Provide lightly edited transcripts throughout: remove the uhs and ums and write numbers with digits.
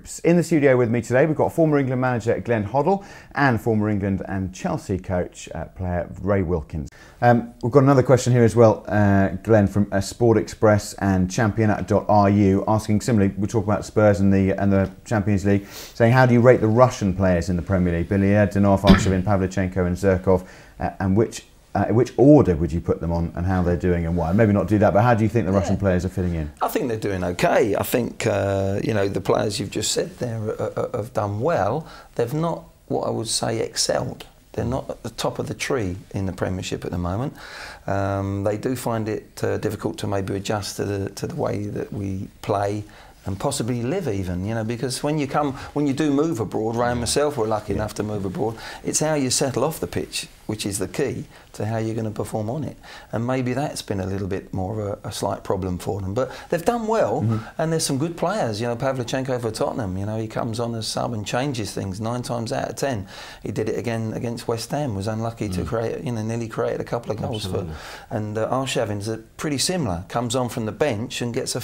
hoops. In the studio with me today, we've got former England manager Glenn Hoddle and former England and Chelsea coach, player Ray Wilkins. We've got another question here as well, Glenn, from Sport Express and Championat.ru, asking similarly, we talk about Spurs and the Champions League, saying how do you rate the Russian players in the Premier League? Bilyer, Danov, Arshavin, Pavlyuchenko and Zhirkov, and which order would you put them on and how they're doing and why? Maybe not do that, but how do you think the Russian players are fitting in? I think they're doing okay. I think, you know, the players you've just said there have done well. They've not, what I would say, excelled. They're not at the top of the tree in the Premiership at the moment. They do find it difficult to maybe adjust to the way that we play and possibly live even, you know, because when you do move abroad, Ray and myself were lucky enough to move abroad, it's how you settle off the pitch, which is the key to how you're going to perform on it. And maybe that's been a little bit more of a slight problem for them. But they've done well, and there's some good players. You know, Pavlyuchenko for Tottenham, you know, he comes on as sub and changes things 9 times out of 10. He did it again against West Ham, was unlucky to create, you know, nearly created a couple of goals for. And Arshavin's pretty similar, comes on from the bench and gets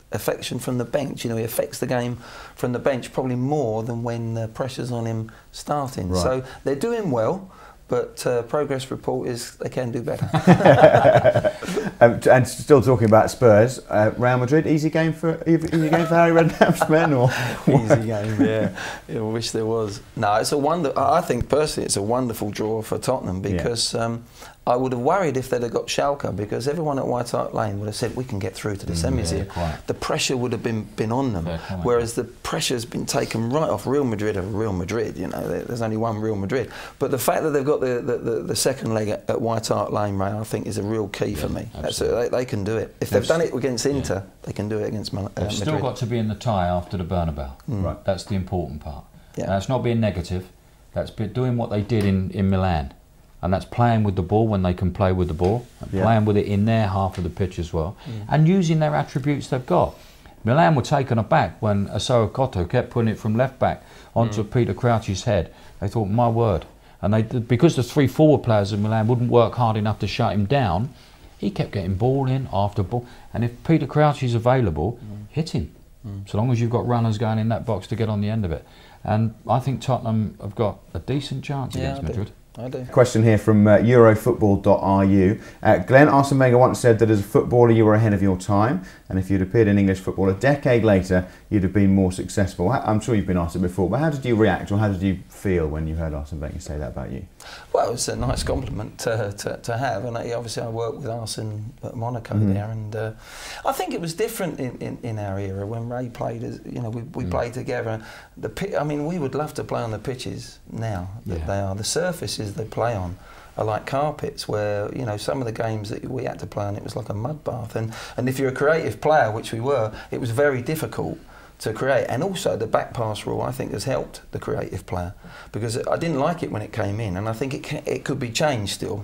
affection from the bench. You know, he affects the game from the bench probably more than when the pressure's on him starting. Right. So they're doing well, but progress report is they can do better. And still talking about Spurs, Real Madrid, easy game for Harry Redknapp's men, or easy game? Yeah, I wish there was. No, it's a wonder. I think personally, it's a wonderful draw for Tottenham because. I would have worried if they'd have got Schalke, because everyone at White Hart Lane would have said we can get through to the semis here. Quite. The pressure would have been on them, whereas the pressure's been taken right off. Real Madrid are Real Madrid, you know. There's only one Real Madrid, but the fact that they've got the second leg at White Hart Lane, Ray, I think is a real key for me. They can do it. If they've done it against Inter, they can do it against Madrid. They've still got to be in the tie after the Bernabeu. Right. That's the important part. That's not being negative. That's doing what they did in Milan. And that's playing with the ball when they can play with the ball, and playing with it in their half of the pitch as well, and using their attributes they've got. Milan were taken aback when Asao Koto kept putting it from left back onto Peter Crouch's head. They thought, my word. And because the 3 forward players of Milan wouldn't work hard enough to shut him down, he kept getting ball in after ball. And if Peter Crouch is available, hit him. So long as you've got runners going in that box to get on the end of it. And I think Tottenham have got a decent chance against Madrid. I do. Question here from Euro-Football.ru. Glenn, Arsene Wenger once said that as a footballer you were ahead of your time, and if you'd appeared in English football a decade later, you'd have been more successful. I'm sure you've been asked it before, but how did you react, or how did you feel when you heard Arsene Wenger say that about you? Well, it was a nice compliment to have, and obviously I worked with Arsene at Monaco there, and I think it was different in our era when Ray played. As you know, we played together. I mean, we would love to play on the pitches now that they are. The surfaces they play on are like carpets, where, you know, some of the games that we had to play on, it was like a mud bath, and if you're a creative player, which we were, it was very difficult to create. And also the back pass rule, I think, has helped the creative player, because I didn't like it when it came in, and I think it could be changed still.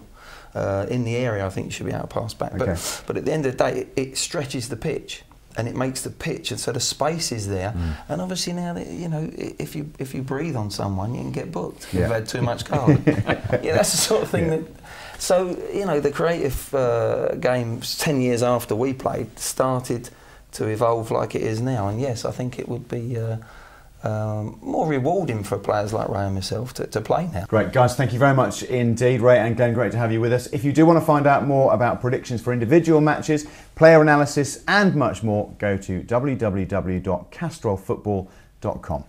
In the area, I think you should be able to pass back, but at the end of the day, it stretches the pitch. And it makes the pitch, and so the space is there. And obviously now, you know, if you breathe on someone, you can get booked. You've had too much cold. That's the sort of thing that. So you know, the creative games 10 years after we played started to evolve like it is now. And yes, I think it would be more rewarding for players like Ray and myself to play now. Great, guys, thank you very much indeed, Ray and Glenn, great to have you with us. If you do want to find out more about predictions for individual matches, player analysis and much more, go to www.castrolfootball.com.